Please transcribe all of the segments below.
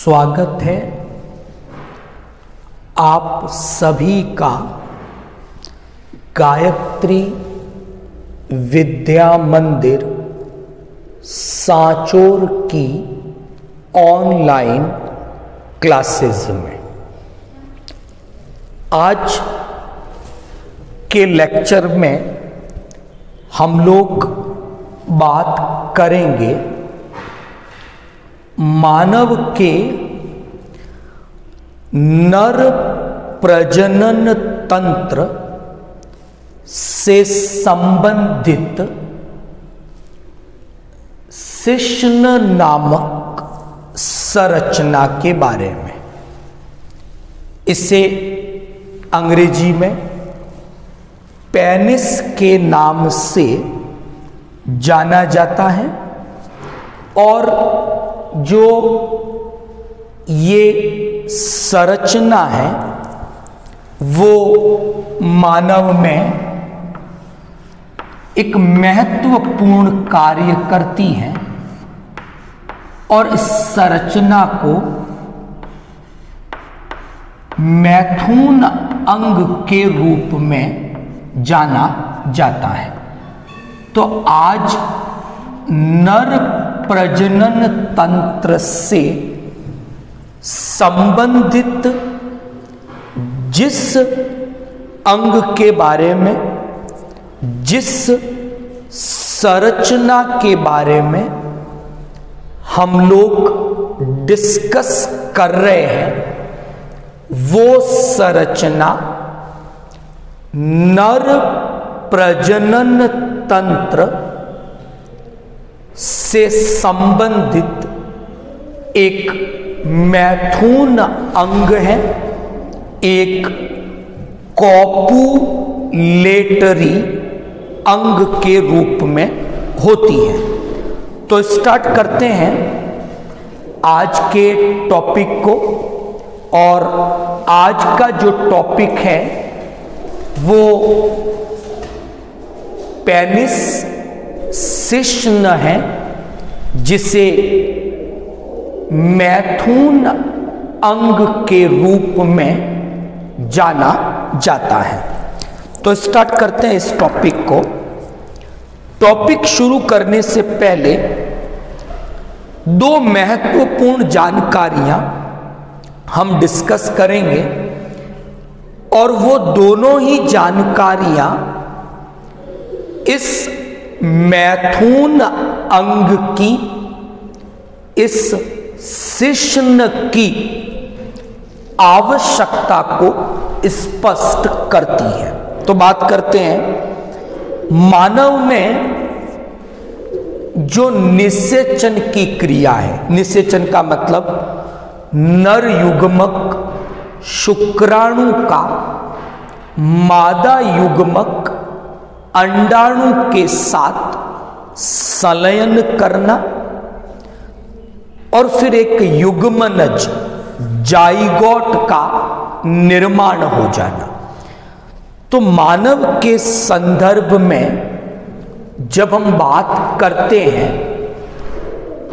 स्वागत है आप सभी का गायत्री विद्या मंदिर सांचौर की ऑनलाइन क्लासेस में। आज के लेक्चर में हम लोग बात करेंगे मानव के नर प्रजनन तंत्र से संबंधित शिश्न नामक संरचना के बारे में। इसे अंग्रेजी में पेनिस के नाम से जाना जाता है और जो ये संरचना है वो मानव में एक महत्वपूर्ण कार्य करती है और इस संरचना को मैथुन अंग के रूप में जाना जाता है। तो आज नर प्रजनन तंत्र से संबंधित जिस अंग के बारे में, जिस संरचना के बारे में हम लोग डिस्कस कर रहे हैं, वो संरचना नर प्रजनन तंत्र से संबंधित एक मैथुन अंग है, एक कॉपुलेटरी अंग के रूप में होती है। तो स्टार्ट करते हैं आज के टॉपिक को। और आज का जो टॉपिक है वो पेनिस शिश्न है, जिसे मैथुन अंग के रूप में जाना जाता है। तो स्टार्ट करते हैं इस टॉपिक को। टॉपिक शुरू करने से पहले दो महत्वपूर्ण जानकारियां हम डिस्कस करेंगे और वो दोनों ही जानकारियां इस मैथुन अंग की, इस शिश्न की आवश्यकता को स्पष्ट करती है। तो बात करते हैं मानव में जो निषेचन की क्रिया है। निषेचन का मतलब नर युग्मक शुक्राणु का मादा युग्मक अंडाणु के साथ संलयन करना और फिर एक युग्मनज जाइगोट का निर्माण हो जाना। तो मानव के संदर्भ में जब हम बात करते हैं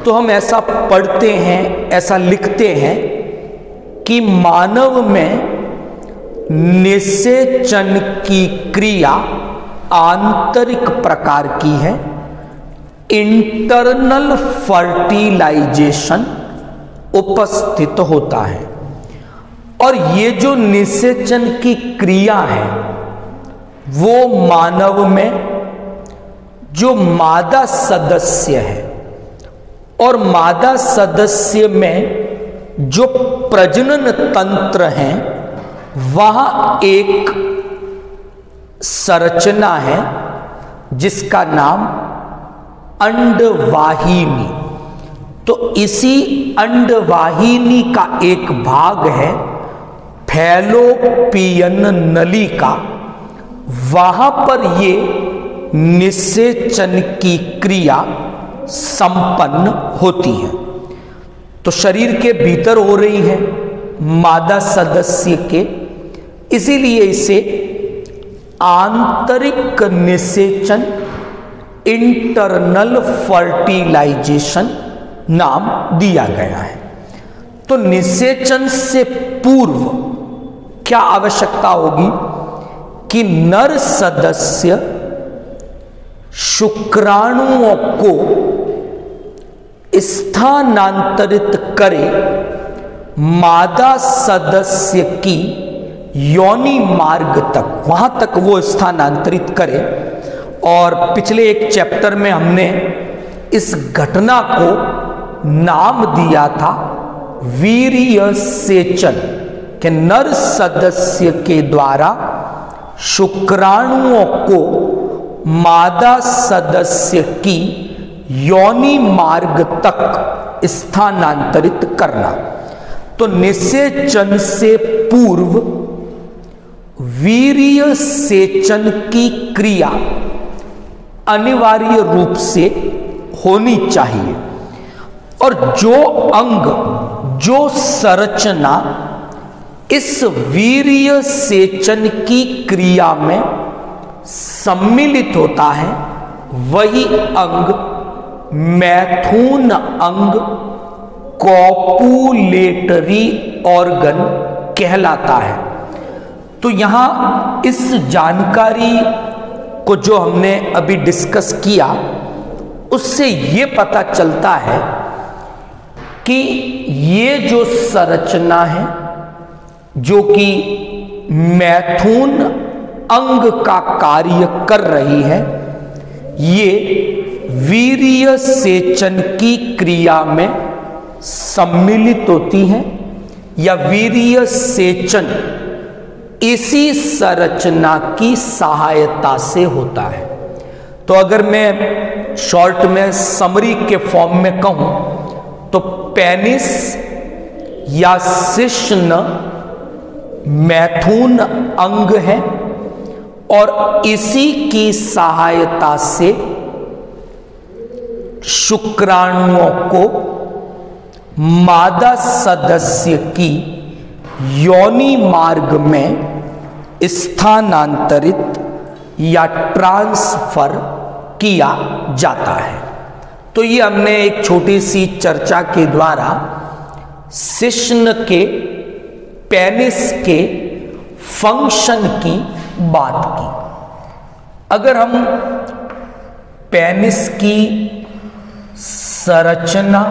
तो हम ऐसा पढ़ते हैं, ऐसा लिखते हैं कि मानव में निषेचन की क्रिया आंतरिक प्रकार की है, इंटरनल फर्टिलाइजेशन उपस्थित होता है। और ये जो निषेचन की क्रिया है वो मानव में जो मादा सदस्य है और मादा सदस्य में जो प्रजनन तंत्र है वहां एक संरचना है जिसका नाम अंडवाहिनी। तो इसी अंडवाहिनी का एक भाग है फैलोपियन नलिका। वहां पर ये निषेचन की क्रिया संपन्न होती है। तो शरीर के भीतर हो रही है मादा सदस्य के, इसीलिए इसे आंतरिक निषेचन इंटरनल फर्टिलाइजेशन नाम दिया गया है। तो निषेचन से पूर्व क्या आवश्यकता होगी कि नर सदस्य शुक्राणुओं को स्थानांतरित करे मादा सदस्य की योनि मार्ग तक, वहां तक वो स्थानांतरित करे। और पिछले एक चैप्टर में हमने इस घटना को नाम दिया था वीर्य सेचन, कि नर सदस्य के द्वारा शुक्राणुओं को मादा सदस्य की योनि मार्ग तक स्थानांतरित करना। तो निषेचन से पूर्व वीर्य सेचन की क्रिया अनिवार्य रूप से होनी चाहिए। और जो अंग, जो संरचना इस वीर्य सेचन की क्रिया में सम्मिलित होता है, वही अंग मैथुन अंग, कॉपुलेटरी ऑर्गन कहलाता है। तो यहां इस जानकारी को जो हमने अभी डिस्कस किया, उससे ये पता चलता है कि ये जो संरचना है जो कि मैथुन अंग का कार्य कर रही है, ये वीर्य सेचन की क्रिया में सम्मिलित होती है, या वीर्य सेचन इसी संरचना की सहायता से होता है। तो अगर मैं शॉर्ट में समरी के फॉर्म में कहूं तो पेनिस या शिश्न मैथुन अंग है, और इसी की सहायता से शुक्राणुओं को मादा सदस्य की योनि मार्ग में स्थानांतरित या ट्रांसफर किया जाता है। तो ये हमने एक छोटी सी चर्चा के द्वारा शिश्न के, पेनिस के फंक्शन की बात की। अगर हम पेनिस की संरचना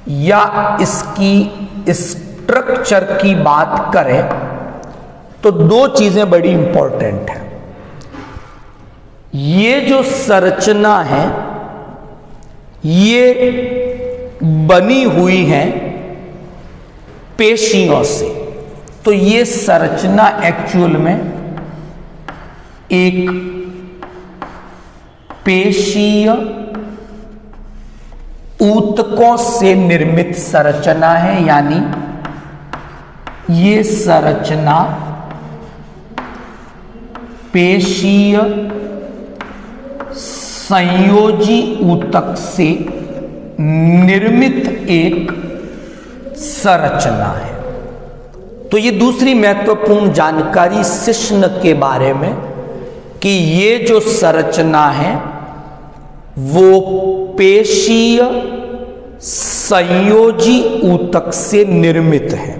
या इसकी स्ट्रक्चर की बात करें तो दो चीजें बड़ी इंपॉर्टेंट हैं। ये जो संरचना है ये बनी हुई है पेशियों से। तो ये संरचना एक्चुअल में एक पेशीय ऊतकों से निर्मित संरचना है, यानी ये संरचना पेशीय संयोजी ऊतक से निर्मित एक संरचना है। तो ये दूसरी महत्वपूर्ण जानकारी शिश्न के बारे में कि ये जो संरचना है वो पेशीय संयोजी ऊतक से निर्मित है।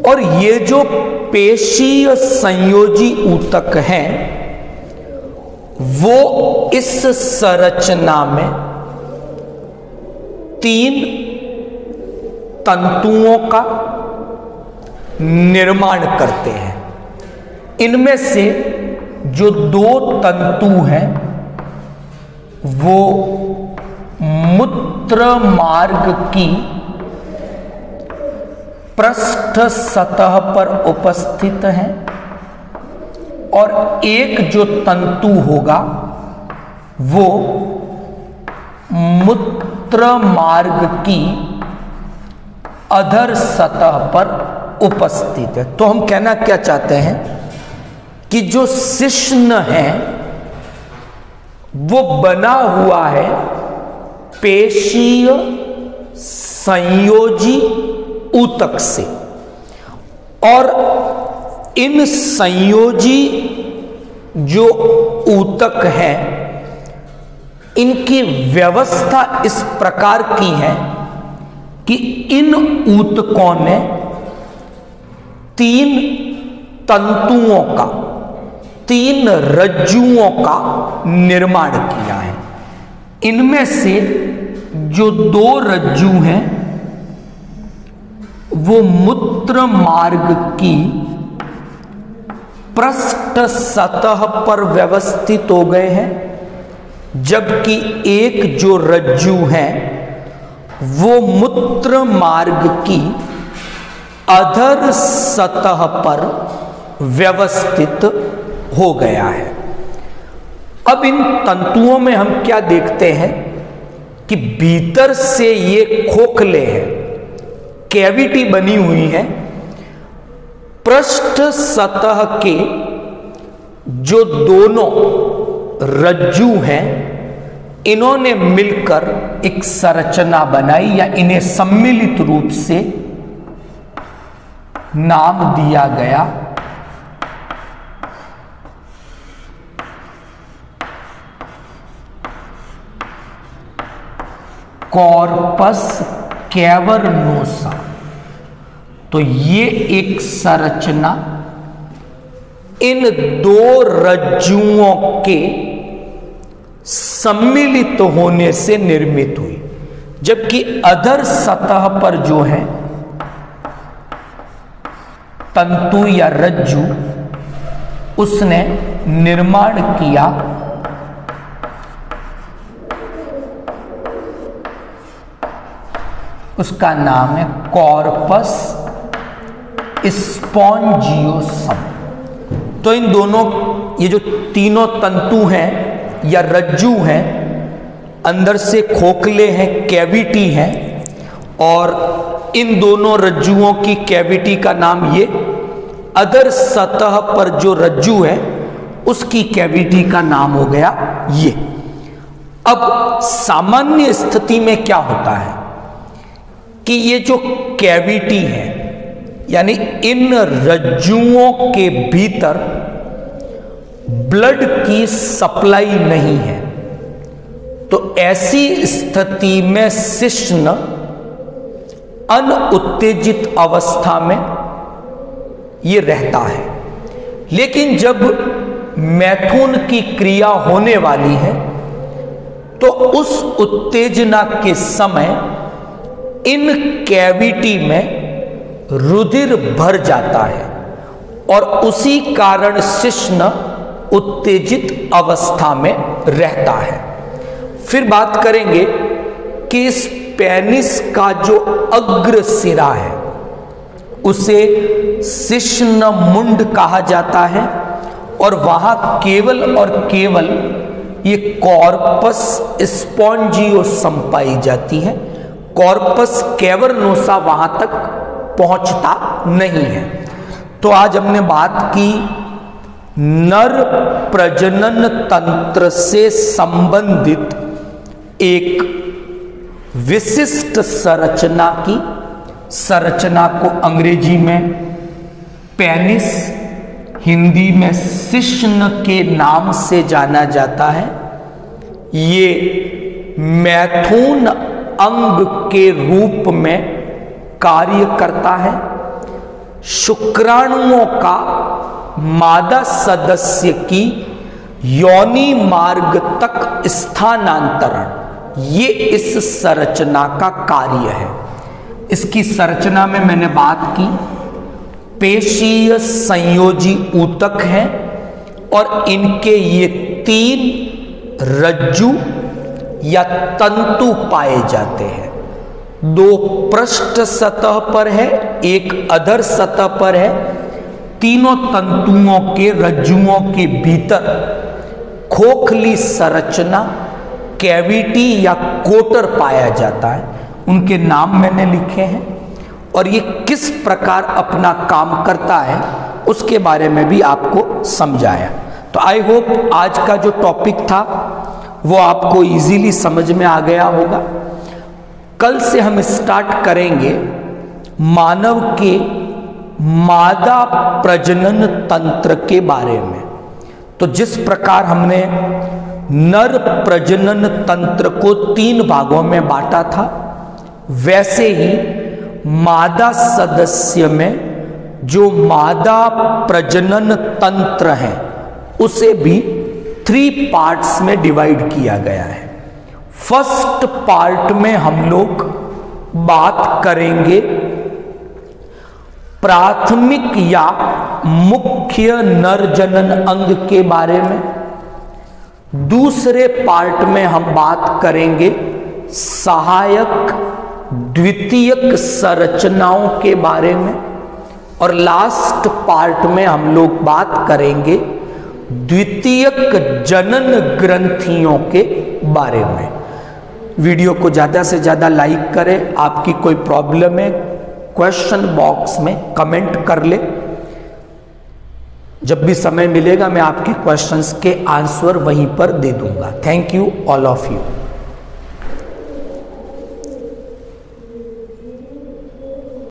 और ये जो पेशीय संयोजी ऊतक है वो इस संरचना में 3 तंतुओं का निर्माण करते हैं। इनमें से जो 2 तंतु हैं वो मूत्र मार्ग की पृष्ठ सतह पर उपस्थित हैं, और एक जो तंतु होगा वो मूत्र मार्ग की अधर सतह पर उपस्थित है। तो हम कहना क्या चाहते हैं कि जो शिश्न है वो बना हुआ है पेशीय संयोजी ऊतक से, और इन संयोजी जो ऊतक हैं इनकी व्यवस्था इस प्रकार की है कि इन ऊतकों ने 3 तंतुओं का, 3 रज्जुओं का निर्माण किया है। इनमें से जो 2 रज्जु हैं वो मूत्र मार्ग की पृष्ठ सतह पर व्यवस्थित हो गए हैं, जबकि एक जो रज्जु है वो मूत्र मार्ग की अधर सतह पर व्यवस्थित हो गया है। अब इन तंतुओं में हम क्या देखते हैं कि भीतर से ये खोखले हैं, कैविटी बनी हुई है। पृष्ठ सतह के जो दोनों रज्जु हैं इन्होंने मिलकर एक संरचना बनाई, या इन्हें सम्मिलित रूप से नाम दिया गया कॉर्पस कैवर्नोसा। तो ये एक संरचना इन 2 रज्जुओं के सम्मिलित होने से निर्मित हुई, जबकि अधर सतह पर जो है तंतु या रज्जु उसने निर्माण किया उसका नाम है कॉर्पस स्पॉन्जियोसम। तो इन दोनों, ये जो तीनों तंतु हैं या रज्जु हैं, अंदर से खोखले हैं, कैविटी है, और इन दोनों रज्जुओं की कैविटी का नाम ये अधर सतह पर जो रज्जु है उसकी कैविटी का नाम हो गया ये। अब सामान्य स्थिति में क्या होता है कि ये जो कैविटी है, यानी इन रज्जुओं के भीतर ब्लड की सप्लाई नहीं है, तो ऐसी स्थिति में शिश्न अनुत्तेजित अवस्था में ये रहता है। लेकिन जब मैथुन की क्रिया होने वाली है तो उस उत्तेजना के समय इन कैविटी में रुधिर भर जाता है और उसी कारण शिश्न उत्तेजित अवस्था में रहता है। फिर बात करेंगे कि इस पेनिस का जो अग्र सिरा है उसे शिश्न मुंड कहा जाता है, और वहां केवल और केवल ये कॉर्पस स्पॉन्जियोसम पाई जाती है। कॉर्पस कैवर्नोसा वहां तक पहुंचता नहीं है। तो आज हमने बात की नर प्रजनन तंत्र से संबंधित एक विशिष्ट संरचना की, संरचना को अंग्रेजी में पेनिस, हिंदी में शिश्न के नाम से जाना जाता है। ये मैथुन अंग के रूप में कार्य करता है। शुक्राणुओं का मादा सदस्य की योनि मार्ग तक स्थानांतरण, ये इस संरचना का कार्य है। इसकी संरचना में मैंने बात की, पेशीय संयोजी ऊतक हैं और इनके ये 3 रज्जु या तंतु पाए जाते हैं। 2 पृष्ठ सतह पर है, एक अधर सतह पर है। तीनों तंतुओं के रज्जुओं के भीतर खोखली संरचना, कैविटी या कोटर पाया जाता है। उनके नाम मैंने लिखे हैं और ये किस प्रकार अपना काम करता है उसके बारे में भी आपको समझाया। तो आई होप आज का जो टॉपिक था वो आपको इजीली समझ में आ गया होगा। कल से हम स्टार्ट करेंगे मानव के मादा प्रजनन तंत्र के बारे में। तो जिस प्रकार हमने नर प्रजनन तंत्र को 3 भागों में बांटा था, वैसे ही मादा सदस्य में जो मादा प्रजनन तंत्र है उसे भी 3 पार्ट्स में डिवाइड किया गया है। फर्स्ट पार्ट में हम लोग बात करेंगे प्राथमिक या मुख्य नर जनन अंग के बारे में। दूसरे पार्ट में हम बात करेंगे सहायक द्वितीयक संरचनाओं के बारे में। और लास्ट पार्ट में हम लोग बात करेंगे द्वितीयक जनन ग्रंथियों के बारे में। वीडियो को ज़्यादा से ज़्यादा लाइक करें। आपकी कोई प्रॉब्लम है क्वेश्चन बॉक्स में कमेंट कर ले। जब भी समय मिलेगा मैं आपके क्वेश्चंस के आंसर वहीं पर दे दूंगा। Thank you all of you.